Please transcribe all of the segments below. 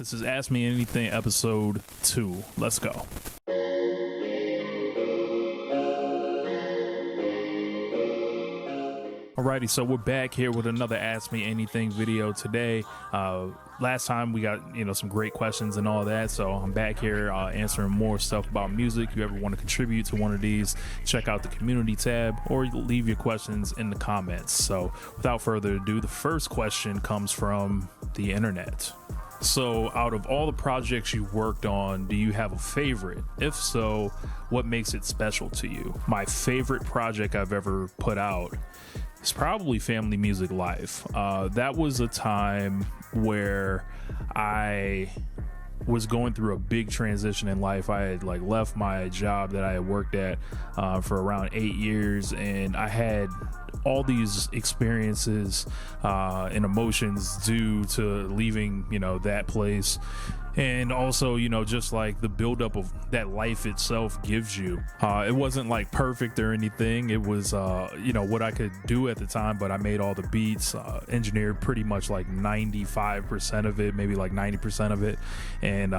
This is Ask Me Anything episode 2. Let's go. Alrighty, so we're back here with another Ask Me Anything video today. Last time we got, some great questions and all that, so I'm back here answering more stuff about music. If you ever want to contribute to one of these, check out the community tab or leave your questions in the comments. So without further ado, the first question comes from the internet. So out of all the projects you worked on, do you have a favorite? If so, what makes it special to you? My favorite project I've ever put out is probably Family Music Life. That was a time where I was going through a big transition in life. I had left my job that I had worked at for around 8 years, and I had all these experiences and emotions due to leaving, that place. And also, just like the buildup of that life itself gives you. It wasn't perfect or anything. It was, what I could do at the time, but I made all the beats, engineered pretty much 95% of it, maybe 90% of it. And,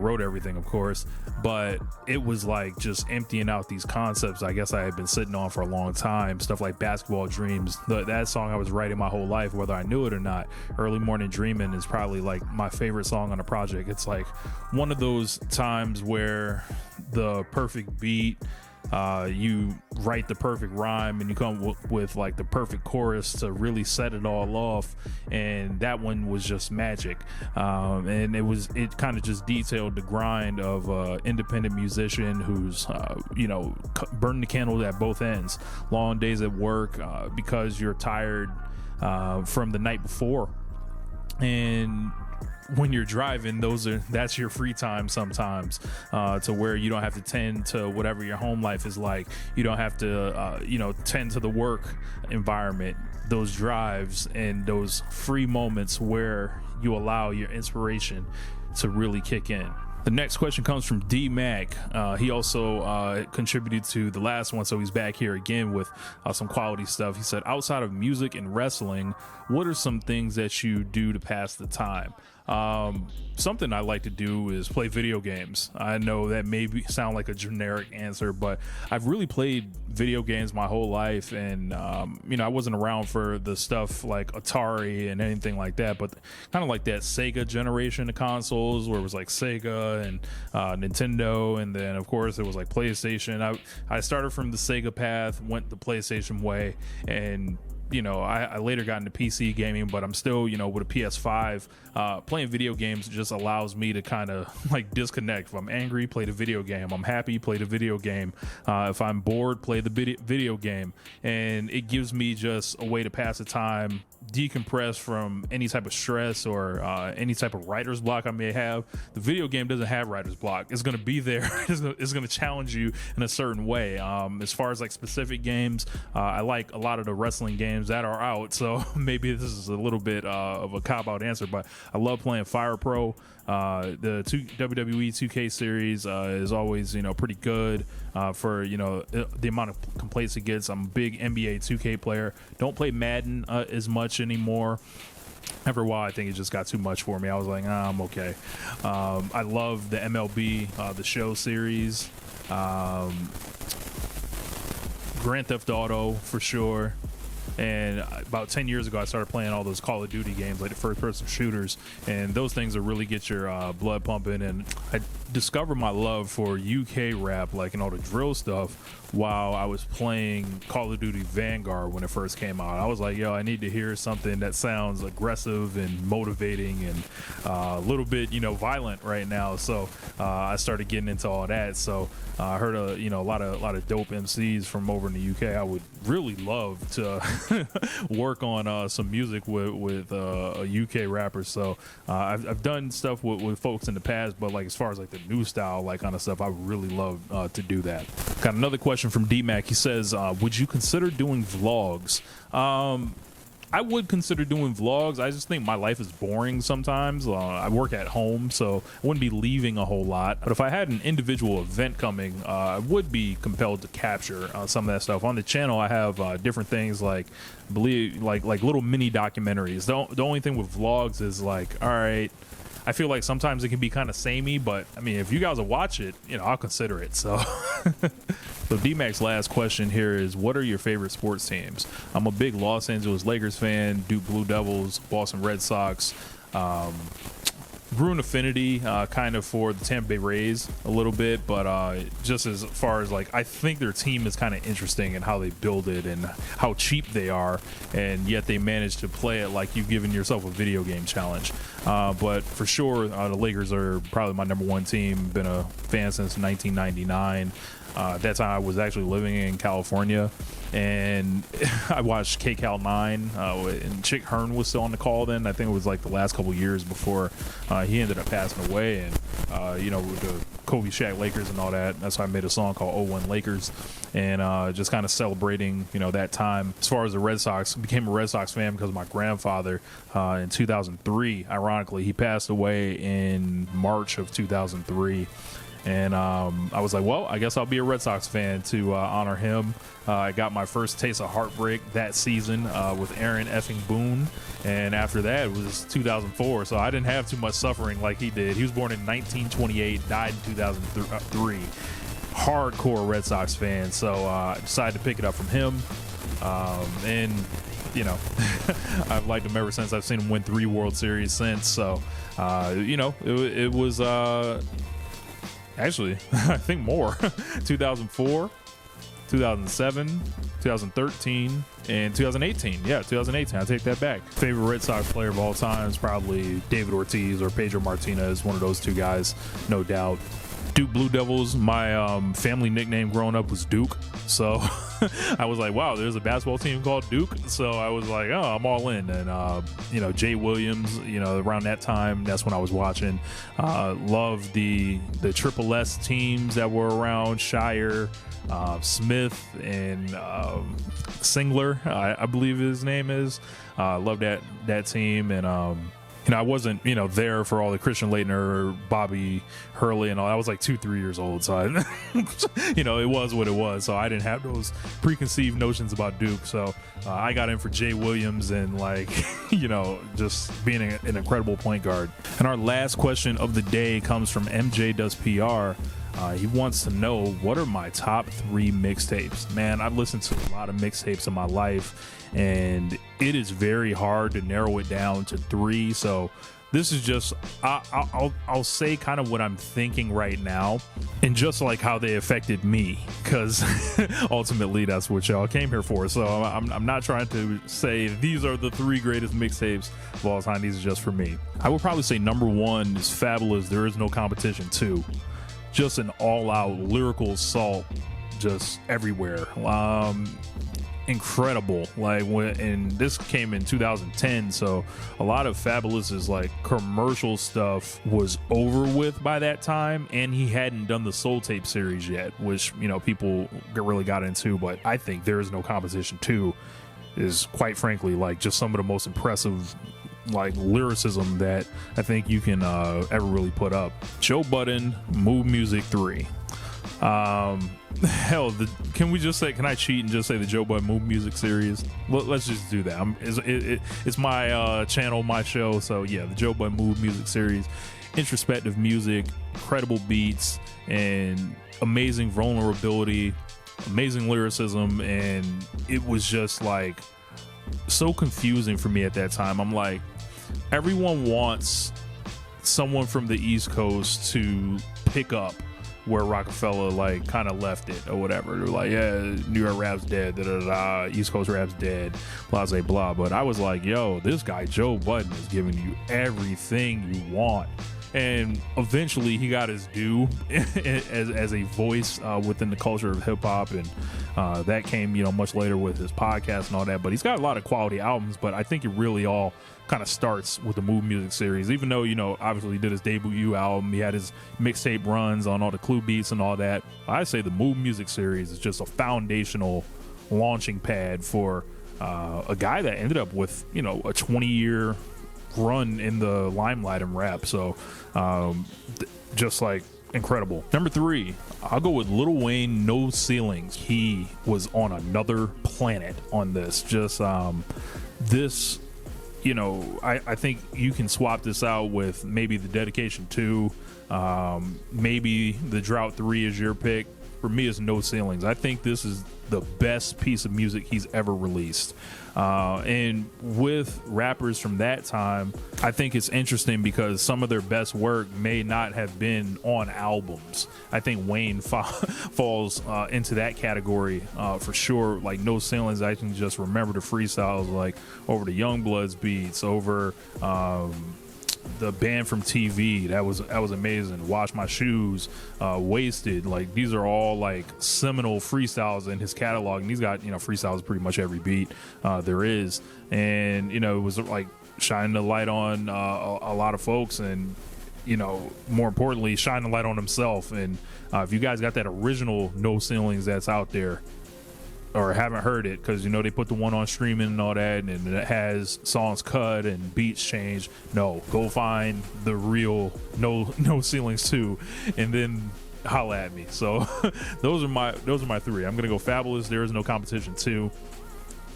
wrote everything, of course. But it was just emptying out these concepts I guess I had been sitting on for a long time. Stuff like Basketball Dreams. That song I was writing my whole life, whether I knew it or not. Early Morning Dreamin' is probably my favorite song on the project. It's one of those times where the perfect beat, you write the perfect rhyme, and you come with the perfect chorus to really set it all off. And that one was just magic. And it kind of just detailed the grind of independent musician who's burning the candle at both ends. Long days at work because you're tired from the night before, and when you're driving, that's your free time sometimes, to where you don't have to tend to whatever your home life is like. You don't have to tend to the work environment. Those drives and those free moments where you allow your inspiration to really kick in. The next question comes from D Mac. He also contributed to the last one, so he's back here again with some quality stuff. He said, outside of music and wrestling, what are some things that you do to pass the time? Something I like to do is play video games. I know that may sound like a generic answer, but I've really played video games my whole life, and I wasn't around for the stuff like Atari and anything like that, but kind of like that Sega generation of consoles where it was Sega and Nintendo, and then of course it was PlayStation. I started from the Sega path, went the PlayStation way, and I later got into PC gaming, but I'm still, with a PS5, playing video games just allows me to kind of disconnect. If I'm angry, play the video game. I'm happy, play the video game. If I'm bored, play the video game. And it gives me just a way to pass the time, decompress from any type of stress or any type of writer's block I may have. The video game doesn't have writer's block. It's going to be there. It's going to challenge you in a certain way. As far as two games, I like a lot of the wrestling games that are out, so maybe this is a little bit of a cop-out answer, but I love playing Fire Pro. The WWE 2K series is always pretty good for the amount of complaints it gets. I'm a big NBA 2K player. Don't play Madden as much anymore. After a while, I think it just got too much for me. I was like, I'm okay. I love the MLB, the show series, Grand Theft Auto for sure. And about 10 years ago, I started playing all those Call of Duty games, the first-person shooters, and those things will really get your blood pumping. And I discovered my love for UK rap, all the drill stuff, while I was playing Call of Duty Vanguard when it first came out. I was like, I need to hear something that sounds aggressive and motivating and a little bit, violent right now. So I started getting into all that. So I heard a lot of dope MCs from over in the UK. I would really love to work on some music with a UK rapper. So I've done stuff with folks in the past, but as far as the new style kind of stuff, I would really love to do that. Got another question from D-Mac. He says, would you consider doing vlogs? I would consider doing vlogs. I just think my life is boring sometimes. I work at home, so I wouldn't be leaving a whole lot. But if I had an individual event coming, I would be compelled to capture some of that stuff. On the channel, I have different things like little mini documentaries. The only thing with vlogs is all right, I feel like sometimes it can be kind of samey, but I mean, if you guys will watch it, I'll consider it. So, so D-Mac's last question here is, what are your favorite sports teams? I'm a big Los Angeles Lakers fan, Duke Blue Devils, Boston Red Sox, grew an affinity kind of for the Tampa Bay Rays a little bit, but just as far as like, I think their team is kind of interesting in how they build it and how cheap they are, and yet they manage to play it like you've given yourself a video game challenge. But for sure, the Lakers are probably my number one team. Been a fan since 1999. At that time, I was actually living in California, and I watched KCal 9, and Chick Hearn was still on the call then. I think it was like the last couple years before he ended up passing away. And, with the Kobe Shaq Lakers and all that, that's why I made a song called 01 Lakers, and just kind of celebrating, that time. As far as the Red Sox, I became a Red Sox fan because of my grandfather in 2003. Ironically, he passed away in March of 2003. And I was like, well, I guess I'll be a Red Sox fan to honor him. I got my first taste of heartbreak that season with Aaron effing Boone. And after that, it was 2004. So I didn't have too much suffering like he did. He was born in 1928, died in 2003. Hardcore Red Sox fan. So I decided to pick it up from him. I've liked him ever since. I've seen him win 3 World Series since. So, it was... Actually, I think more. 2004, 2007, 2013, and 2018. Yeah, 2018. I take that back. Favorite Red Sox player of all time is probably David Ortiz or Pedro Martinez. One of those two guys, no doubt. Duke Blue Devils, my family nickname growing up was Duke. So I was like, wow, there's a basketball team called Duke. So I was like, oh, I'm all in. And, Jay Williams, around that time, that's when I was watching. Loved the Triple S teams that were around, Shire, Smith, and Singler, I believe his name is. Loved that team. And, I wasn't, there for all the Christian Laettner, Bobby Hurley and all. I was like 2-3 years old. So, it was what it was. So I didn't have those preconceived notions about Duke. So I got in for Jay Williams and just being an incredible point guard. And our last question of the day comes from MJ Does PR. He wants to know, what are my top 3 mixtapes? Man, I've listened to a lot of mixtapes in my life, and it is very hard to narrow it down to 3. So this is just, I'll say kind of what I'm thinking right now, and just like how they affected me, because ultimately that's what y'all came here for. So I'm not trying to say these are the 3 greatest mixtapes of all time. These are just for me. I would probably say number 1 is Fabulous, There Is No Competition 2. Just an all-out lyrical assault, just everywhere. Incredible. And this came in 2010, so a lot of Fabulous's commercial stuff was over with by that time, and he hadn't done the Soul Tape series yet, which people really got into. But I think There Is No Competition 2 is, quite frankly, just some of the most impressive lyricism that I think you can ever really put up. Joe Budden, Mood Music 3. Hell, can I cheat and just say the Joe Budden Mood Music series? Let's just do that. It's my channel, my show, so yeah, the Joe Budden Mood Music series. Introspective music, incredible beats, and amazing vulnerability, amazing lyricism, and it was just so confusing for me at that time. I'm like, everyone wants someone from the East Coast to pick up where Rockefeller kind of left it or whatever. They're like, yeah, New York rap's dead, East Coast rap's dead, blah, blah, blah. But I was like, yo, this guy Joe Budden is giving you everything you want. And eventually he got his due as a voice within the culture of hip hop, and that came much later with his podcast and all that. But he's got a lot of quality albums, but I think it really all kind of starts with the Mood Music series. Even though obviously he did his debut album, he had his mixtape runs on all the Clue beats and all that. I say the Mood Music series is just a foundational launching pad for a guy that ended up with a 20-year run in the limelight and rap. So just incredible. Number 3, I'll go with Lil Wayne, No Ceilings. He was on another planet on this. Just this you know, I think you can swap this out with maybe the Dedication 2, maybe the Drought 3 is your pick. For me, it's No Ceilings. I think this is the best piece of music he's ever released. And with rappers from that time, I think it's interesting because some of their best work may not have been on albums. I think Wayne falls into that category for sure. Like No Ceilings, I can just remember the freestyles like over the Youngbloods beats, over the Band from TV. That was amazing. Wash My Shoes, Wasted. Like, these are all like seminal freestyles in his catalog, and he's got, you know, freestyles pretty much every beat there is. And, you know, it was like shining the light on a lot of folks, and, you know, more importantly, shining the light on himself. And if you guys got that original No Ceilings that's out there, or haven't heard it, because, you know, they put the one on streaming and all that, and it has songs cut and beats changed. No, go find the real No Ceilings 2, and then holla at me. So those are my three. I'm gonna go Fabulous, There Is No Competition 2,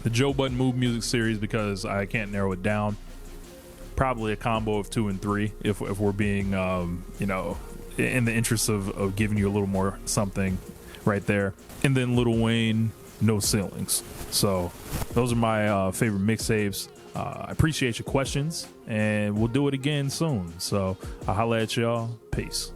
the Joe Budden Move Music series, because I can't narrow it down. Probably a combo of 2 and 3 if we're being you know, in the interest of giving you a little more something right there. And then Lil Wayne, No Ceilings. So those are my favorite mixtapes. I appreciate your questions, and we'll do it again soon. So I'll holla at y'all. Peace.